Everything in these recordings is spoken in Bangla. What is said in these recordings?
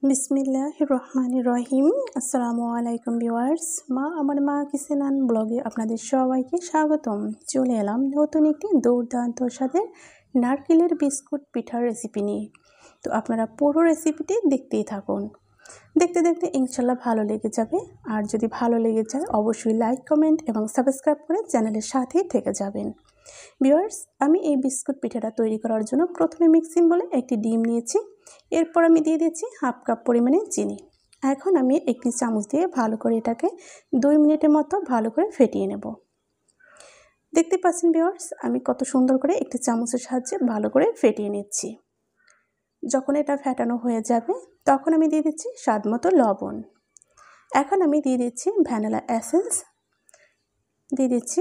বিসমিল্লাহির রহমানির রহিম। আসসালামু আলাইকুম ভিউয়ার্স। আমার মা কিচেন ব্লগে আপনাদের সবাইকে স্বাগতম। চলে এলাম নতুন একটি দুর্দান্ত স্বাদের নারকেলের বিস্কুট পিঠার রেসিপি নিয়ে। তো আপনারা পুরো রেসিপিটি দেখতেই থাকুন। দেখতে দেখতে ইনশাল্লাহ ভালো লেগে যাবে। আর যদি ভালো লেগে যায় অবশ্যই লাইক, কমেন্ট এবং সাবস্ক্রাইব করে চ্যানেলের সাথেই থেকে যাবেন। ভিউয়ার্স, আমি এই বিস্কুট পিঠাটা তৈরি করার জন্য প্রথমে মিক্সিং বলে একটি ডিম নিয়েছি। এরপর আমি দিয়ে দিচ্ছি হাফ কাপ পরিমাণে চিনি। এখন আমি একটি চামচ দিয়ে ভালো করে এটাকে 2 মিনিটের মতো ভালো করে ফেটিয়ে নেব। দেখতে পাচ্ছেন ভিউয়ার্স, আমি কত সুন্দর করে একটি চামচের সাহায্যে ভালো করে ফেটিয়ে নিচ্ছি। যখন এটা ফেটানো হয়ে যাবে তখন আমি দিয়ে দিচ্ছি স্বাদ মতো লবণ। এখন আমি দিয়ে দিচ্ছি ভ্যানিলা এসেন্স, দিয়ে দিচ্ছি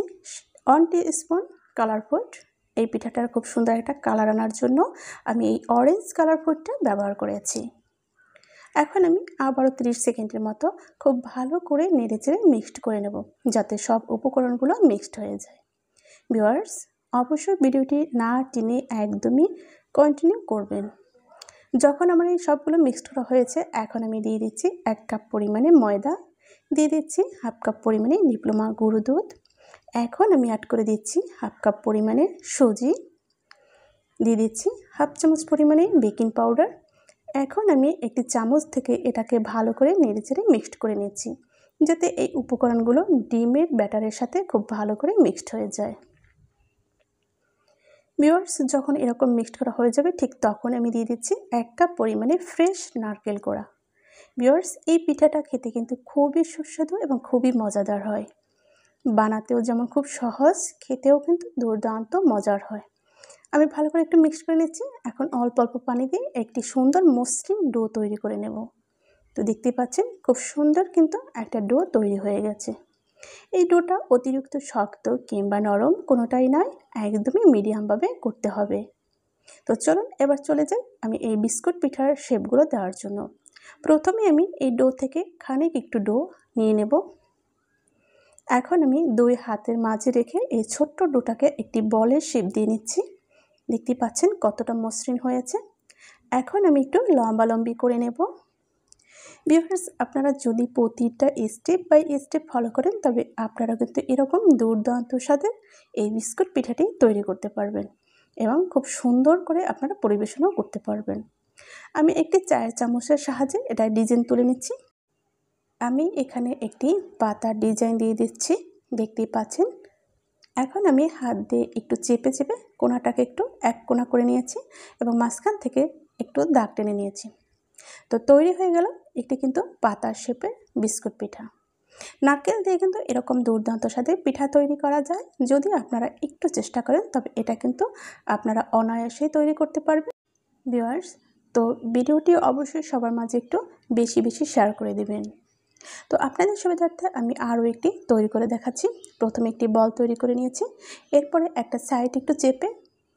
1 টিস্পুন কালার ফুড। এই পিঠাটার খুব সুন্দর একটা কালার আনার জন্য আমি এই অরেঞ্জ কালার ফুডটা ব্যবহার করেছি। এখন আমি আবারও 30 সেকেন্ডের মতো খুব ভালো করে নেড়েচেড়ে মিক্সড করে নেব, যাতে সব উপকরণগুলো মিক্সড হয়ে যায়। ভিউয়ার্স, অবশ্যই ভিডিওটি না টেনে একদমই কন্টিনিউ করবেন। যখন আমার এই সবগুলো মিক্সড করা হয়েছে, এখন আমি দিয়ে দিচ্ছি 1 কাপ পরিমাণে ময়দা, দিয়ে দিচ্ছি হাফ কাপ পরিমাণে ডিপ্লোমা গুঁড়ো দুধ। এখন আমি অ্যাড করে দিচ্ছি হাফ কাপ পরিমাণে সুজি, দিয়ে দিচ্ছি হাফ চামচ পরিমাণে বেকিং পাউডার। এখন আমি একটি চামচ থেকে এটাকে ভালো করে নেড়েচেড়ে মিক্সড করে নিচ্ছি, যাতে এই উপকরণগুলো ডিমের ব্যাটারের সাথে খুব ভালো করে মিক্সড হয়ে যায়। ভিউয়ার্স, যখন এরকম মিক্সড করা হয়ে যাবে ঠিক তখন আমি দিয়ে দিচ্ছি 1 কাপ পরিমাণে ফ্রেশ নারকেল কোড়া। ভিউয়ার্স, এই পিঠাটা খেতে কিন্তু খুবই সুস্বাদু এবং খুবই মজাদার হয়। বানাতেও যেমন খুব সহজ, খেতেও কিন্তু দুর্দান্ত মজার হয়। আমি ভালো করে একটু মিক্স করে নিচ্ছি। এখন অল্প অল্প পানি দিয়ে একটি সুন্দর মসৃণ ডো তৈরি করে নেব। তো দেখতে পাচ্ছেন খুব সুন্দর কিন্তু একটা ডো তৈরি হয়ে গেছে। এই ডোটা অতিরিক্ত শক্ত কিংবা নরম কোনোটাই নয়, একদমই মিডিয়ামভাবে করতে হবে। তো চলুন এবার চলে যাই আমি এই বিস্কুট পিঠার শেপগুলো দেওয়ার জন্য। প্রথমে আমি এই ডো থেকে খানিক একটু ডো নিয়ে নেব। এখন আমি 2 হাতের মাঝে রেখে এই ছোট্ট ডোটাকে একটি বলের শেপ দিয়ে নিচ্ছি। দেখতে পাচ্ছেন কতটা মসৃণ হয়েছে। এখন আমি একটু লম্বালম্বি করে নেব। ভিউয়ার্স, আপনারা যদি প্রতিটা স্টেপ বাই স্টেপ ফলো করেন তবে আপনারা কিন্তু এরকম দুর্দান্ত স্বাদের এই বিস্কুট পিঠাটি তৈরি করতে পারবেন এবং খুব সুন্দর করে আপনারা পরিবেশনও করতে পারবেন। আমি একটি চায়ের চামচের সাহায্যে এটা ডিজাইন তুলে নিচ্ছি। আমি এখানে একটি পাতার ডিজাইন দিয়ে দিচ্ছি, দেখতেই পাচ্ছেন। এখন আমি হাত দিয়ে একটু চেপে চেপে কোনাটাকে একটু এক কোনা করে নিয়েছি এবং মাঝখান থেকে একটু দাগ টেনে নিয়েছি। তো তৈরি হয়ে গেল একটি কিন্তু পাতার শেপের বিস্কুট পিঠা। নারকেল দিয়ে কিন্তু এরকম দুর্দান্ত স্বাদের পিঠা তৈরি করা যায়। যদি আপনারা একটু চেষ্টা করেন তবে এটা কিন্তু আপনারা অনায়াসেই তৈরি করতে পারবেন। ভিউয়ার্স, তো ভিডিওটি অবশ্যই সবার মাঝে একটু বেশি বেশি শেয়ার করে দেবেন। তো আপনাদের সুবিধার্থে আমি আরও একটি তৈরি করে দেখাচ্ছি। প্রথমে একটি বল তৈরি করে নিয়েছি, এরপরে একটা সাইড একটু চেপে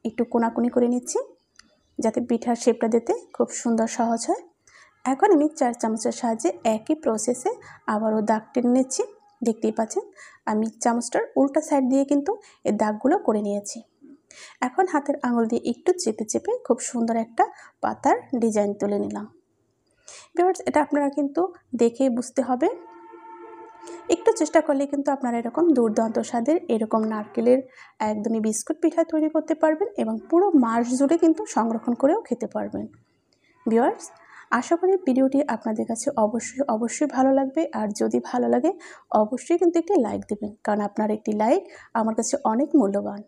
একটু কোনাকুনি করে নিচ্ছি, যাতে পিঠার শেপটা দিতে খুব সুন্দর সহজ হয়। এখন আমি 4 চামচের সাহায্যে একই প্রসেসে আবারও দাগ টেনে নিচ্ছি। দেখতেই পাচ্ছেন আমি চামচটার উল্টা সাইড দিয়ে কিন্তু এই দাগগুলো করে নিয়েছি। এখন হাতের আঙুল দিয়ে একটু চেপে চেপে খুব সুন্দর একটা পাতার ডিজাইন তুলে নিলাম। ভিউয়ার্স, এটা আপনারা কিন্তু দেখেই বুঝতে হবে। একটু চেষ্টা করলে কিন্তু আপনারা এরকম দুর্দান্ত স্বাদের এরকম নারকেলের একদমই বিস্কুট পিঠা তৈরি করতে পারবেন এবং পুরো মাস জুড়ে কিন্তু সংরক্ষণ করেও খেতে পারবেন। ভিউয়ার্স, আশা করি ভিডিওটি আপনাদের কাছে অবশ্যই ভালো লাগবে। আর যদি ভালো লাগে অবশ্যই কিন্তু একটি লাইক দেবেন, কারণ আপনার একটি লাইক আমার কাছে অনেক মূল্যবান।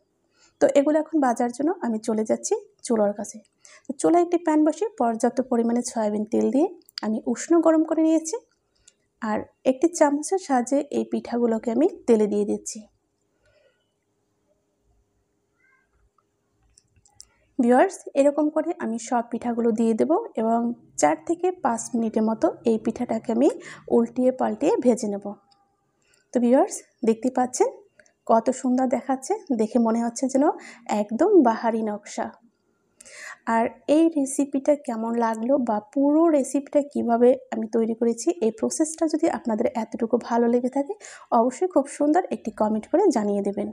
তো এগুলো এখন ভাজার জন্য আমি চলে যাচ্ছি চুলার কাছে। তো চুলায় একটি প্যান বসিয়ে পর্যাপ্ত পরিমাণে সয়াবিন তেল দিয়ে আমি উষ্ণ গরম করে নিয়েছি। আর একটি চামচের সাহায্যে এই পিঠাগুলোকে আমি তেলে দিয়ে দিচ্ছি। ভিউয়ার্স, এরকম করে আমি সব পিঠাগুলো দিয়ে দেব এবং 4 থেকে 5 মিনিটের মতো এই পিঠাটাকে আমি উল্টিয়ে পাল্টিয়ে ভেজে নেব। তো ভিউয়ার্স, দেখতে পাচ্ছেন কত সুন্দর দেখাচ্ছে, দেখে মনে হচ্ছে যেন একদম বাহারি নকশা। আর এই রেসিপিটা কেমন লাগলো বা পুরো রেসিপিটা কিভাবে আমি তৈরি করেছি এই প্রসেসটা যদি আপনাদের এতটুকু ভালো লেগে থাকে অবশ্যই খুব সুন্দর একটি কমেন্ট করে জানিয়ে দেবেন।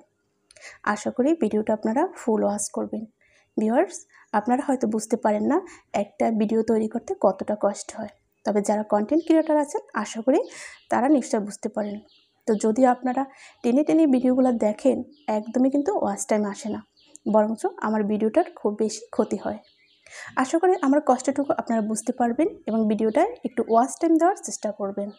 আশা করি ভিডিওটা আপনারা ফুল ওয়াচ করবেন। ভিউয়ার্স, আপনারা হয়তো বুঝতে পারেন না একটা ভিডিও তৈরি করতে কতটা কষ্ট হয়। তবে যারা কন্টেন্ট ক্রিয়েটর আছেন আশা করি তারা নিশ্চয় বুঝতে পারেন। তো যদি আপনারা টেনে টেনে ভিডিওগুলো দেখেন একদমই কিন্তু ওয়াচ টাইম আসে না, বরঞ্চ আমার ভিডিওটার খুব বেশি ক্ষতি হয়। আশা করি আমার কষ্টটুকু আপনারা বুঝতে পারবেন এবং ভিডিওটায় একটু ওয়াচ টাইম দেওয়ার চেষ্টা করবেন।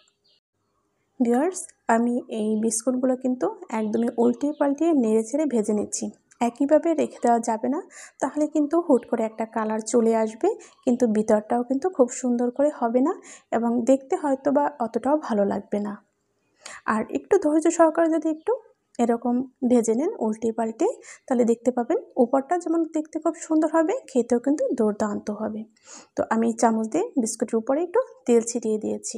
ভিউয়ার্স, আমি এই বিস্কুটগুলো কিন্তু একদমই উল্টিয়ে পাল্টিয়ে নেড়ে ছেড়ে ভেজে নিচ্ছি। একইভাবে রেখে দেওয়া যাবে না, তাহলে কিন্তু হুট করে একটা কালার চলে আসবে, কিন্তু ভিতরটাও কিন্তু খুব সুন্দর করে হবে না এবং দেখতে হয়তো বা অতটাও ভালো লাগবে না। আর একটু ধৈর্য সহকারে যদি একটু এরকম ভেজে নেন উল্টে পাল্টে, তাহলে দেখতে পাবেন উপরটা যেমন দেখতে খুব সুন্দর হবে, খেতেও কিন্তু দুর্দান্ত হবে। তো আমি চামচ দিয়ে বিস্কুটের উপরে একটু তেল ছিটিয়ে দিয়েছি।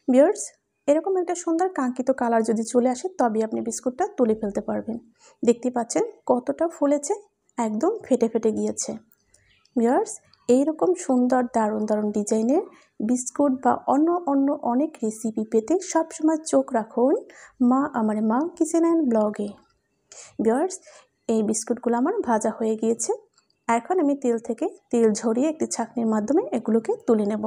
ভিউয়ার্স, এরকম একটা সুন্দর কাঙ্ক্ষিত কালার যদি চলে আসে তবে আপনি বিস্কুটটা তুলে ফেলতে পারবেন। দেখতে পাচ্ছেন কতটা ফুলেছে, একদম ফেটে ফেটে গিয়েছে। ভিউয়ার্স, এইরকম সুন্দর দারুণ দারুণ ডিজাইনের বিস্কুট বা অন্য অনেক রেসিপি পেতে সবসময় চোখ রাখুন আমার মা কিচেন অ্যান্ড ব্লগে। ভিউয়ার্স, এই বিস্কুটগুলো আমার ভাজা হয়ে গিয়েছে। এখন আমি তেল থেকে তেল ঝরিয়ে একটি ছাঁকনির মাধ্যমে এগুলোকে তুলে নেব।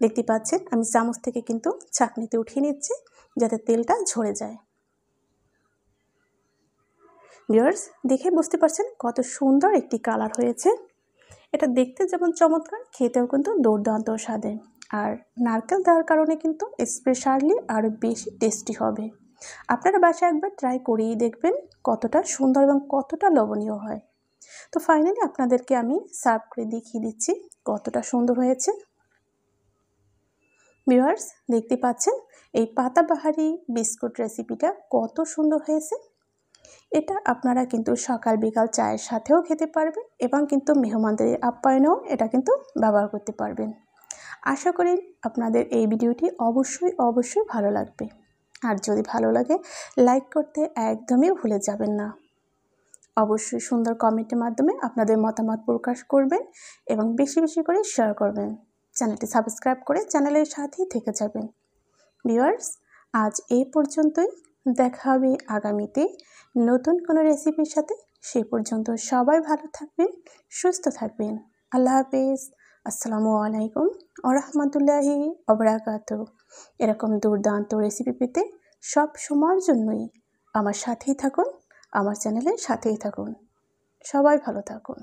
দেখতে পাচ্ছেন আমি চামচ থেকে কিন্তু ছাঁকনিতে উঠিয়ে নিচ্ছি যাতে তেলটা ঝরে যায়। ভিউয়ার্স, দেখে বুঝতে পারছেন কত সুন্দর একটি কালার হয়েছে। এটা দেখতে যেমন চমৎকার, খেতেও কিন্তু দুর্দান্ত স্বাদে। আর নারকেল দেওয়ার কারণে কিন্তু স্পেশালি আরও বেশি টেস্টি হবে। আপনারা বাসায় একবার ট্রাই করেই দেখবেন কতটা সুন্দর এবং কতটা লোভনীয় হয়। তো ফাইনালি আপনাদেরকে আমি সার্ভ করে দেখিয়ে দিচ্ছি কতটা সুন্দর হয়েছে। ভিউয়ার্স, দেখতে পাচ্ছেন এই পাতাবাহারি বিস্কুট রেসিপিটা কত সুন্দর হয়েছে। এটা আপনারা কিন্তু সকাল বিকাল চায়ের সাথেও খেতে পারবেন এবং কিন্তু মেহমানদের আপ্যায়নেও এটা কিন্তু ব্যবহার করতে পারবেন। আশা করি আপনাদের এই ভিডিওটি অবশ্যই ভালো লাগবে। আর যদি ভালো লাগে লাইক করতে একদমই ভুলে যাবেন না। অবশ্যই সুন্দর কমেন্টের মাধ্যমে আপনাদের মতামত প্রকাশ করবেন এবং বেশি বেশি করে শেয়ার করবেন। চ্যানেলটি সাবস্ক্রাইব করে চ্যানেলের সাথেই থেকে যাবেন। ভিউয়ার্স, আজ এই পর্যন্তই। দেখা হবে আগামীতে নতুন কোনো রেসিপির সাথে। সে পর্যন্ত সবাই ভালো থাকবেন, সুস্থ থাকবেন। আল্লাহ হাফেজ। আসসালামু আলাইকুম ওয়া রাহমাতুল্লাহি ওয়া বারাকাতুহু। এরকম দুর্দান্ত রেসিপি পেতে সব সময়ের জন্যই আমার সাথেই থাকুন, আমার চ্যানেলের সাথেই থাকুন। সবাই ভালো থাকুন।